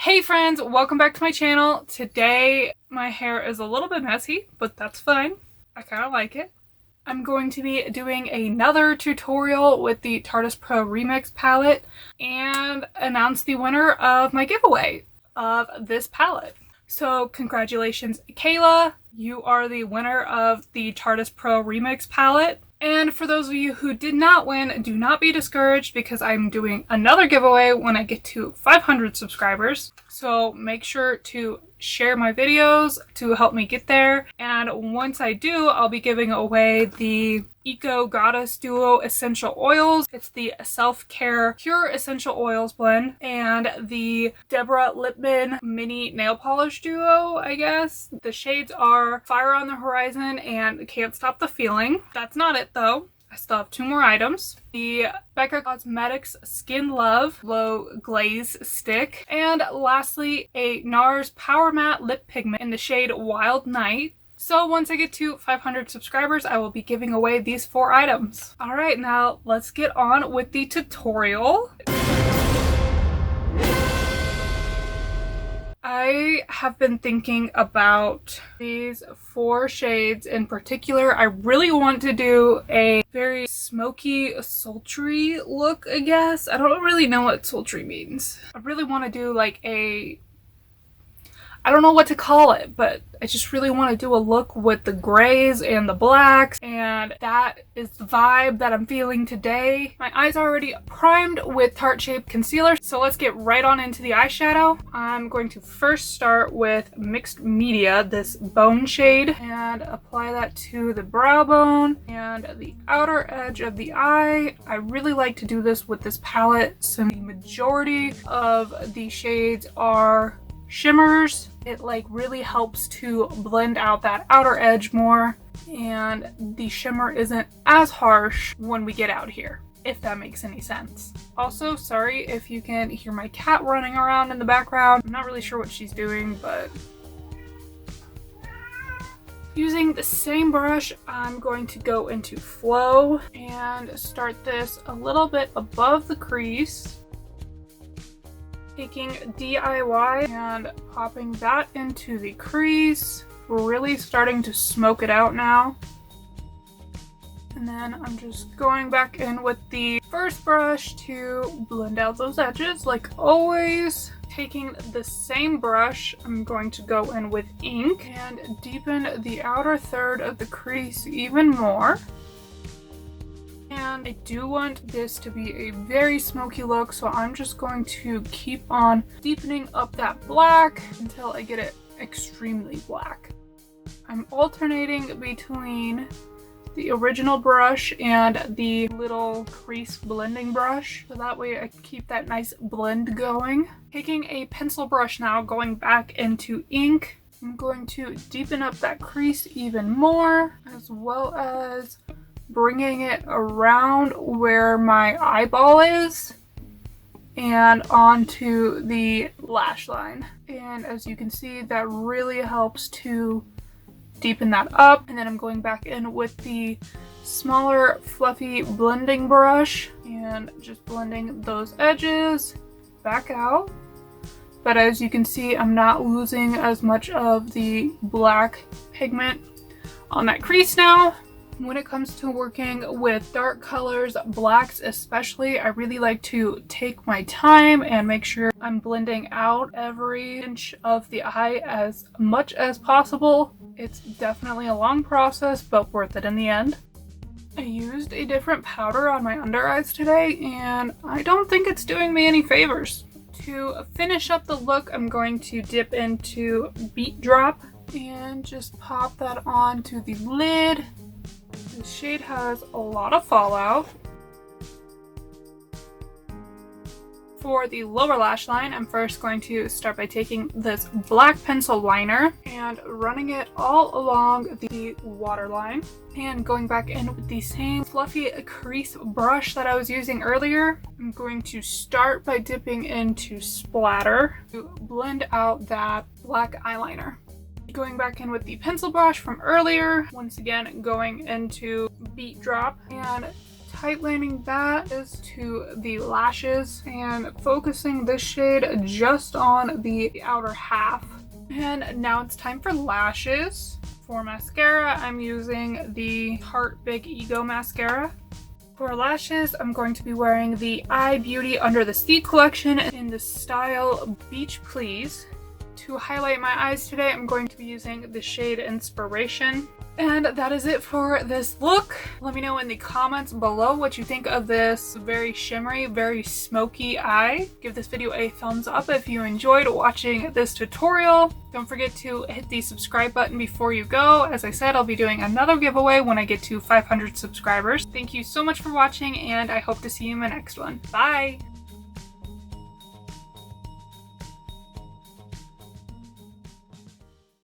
Hey friends, welcome back to my channel. Today my hair is a little bit messy, but that's fine. I kind of like it. I'm going to be doing another tutorial with the Tarte Pro Remix palette and announce the winner of my giveaway of this palette. So congratulations, Kayla. You are the winner of the Tarte Pro Remix palette. And for those of you who did not win, do not be discouraged because I'm doing another giveaway when I get to 500 subscribers. So make sure to share my videos to help me get there. And once I do, I'll be giving away the Eco Goddess Duo Essential Oils. It's the Self-Care Pure Essential Oils blend and the Deborah Lippmann Mini Nail Polish Duo, I guess. The shades are Fire on the Horizon and Can't Stop the Feeling. That's not it though. I still have two more items. The Becca Cosmetics Skin Love Glow Glaze Stick. And lastly, a NARS Power Matte Lip Pigment in the shade Wild Night. So once I get to 500 subscribers, I will be giving away these 4 items. Alright, now let's get on with the tutorial. I have been thinking about these 4 shades in particular. I really want to do a very smoky, sultry look, I guess. I don't really know what sultry means. I really want to do like I don't know what to call it, but I just really want to do a look with the grays and the blacks, and that is the vibe that I'm feeling today. My eyes are already primed with Tarte Shape Concealer, so let's get right on into the eyeshadow. I'm going to first start with Mixed Media, this bone shade, and apply that to the brow bone and the outer edge of the eye. I really like to do this with this palette since the majority of the shades are shimmers. It like really helps to blend out that outer edge more, and the shimmer isn't as harsh when we get out here, if that makes any sense. Also, sorry if you can hear my cat running around in the background. I'm not really sure what she's doing, but using the same brush, I'm going to go into Flow and start this a little bit above the crease. Taking DIY and popping that into the crease. We're really starting to smoke it out now. And then I'm just going back in with the first brush to blend out those edges like always. Taking the same brush, I'm going to go in with ink and deepen the outer third of the crease even more. And I do want this to be a very smoky look, so I'm just going to keep on deepening up that black until I get it extremely black. I'm alternating between the original brush and the little crease blending brush, so that way I can keep that nice blend going. Taking a pencil brush now, going back into ink, I'm going to deepen up that crease even more, as well as bringing it around where my eyeball is and onto the lash line. And as you can see, that really helps to deepen that up. And then I'm going back in with the smaller fluffy blending brush and just blending those edges back out. But as you can see, I'm not losing as much of the black pigment on that crease now. When it comes to working with dark colors, blacks especially, I really like to take my time and make sure I'm blending out every inch of the eye as much as possible. It's definitely a long process, but worth it in the end. I used a different powder on my under eyes today, and I don't think it's doing me any favors. To finish up the look, I'm going to dip into Beat Drop and just pop that onto the lid. The shade has a lot of fallout. For the lower lash line, I'm first going to start by taking this black pencil liner and running it all along the waterline, and going back in with the same fluffy crease brush that I was using earlier. I'm going to start by dipping into Splatter to blend out that black eyeliner. Going back in with the pencil brush from earlier, once again going into Beat Drop and tightening that is to the lashes and focusing this shade just on the outer half. And now it's time for lashes. For mascara, I'm using the Tarte Big Ego mascara. For lashes, I'm going to be wearing the Eye Beauty Under the Sea collection in the style Beach Please. To highlight my eyes today, I'm going to be using the shade Inspiration. And that is it for this look. Let me know in the comments below what you think of this very shimmery, very smoky eye. Give this video a thumbs up if you enjoyed watching this tutorial. Don't forget to hit the subscribe button before you go. As I said, I'll be doing another giveaway when I get to 500 subscribers. Thank you so much for watching, and I hope to see you in my next one. Bye!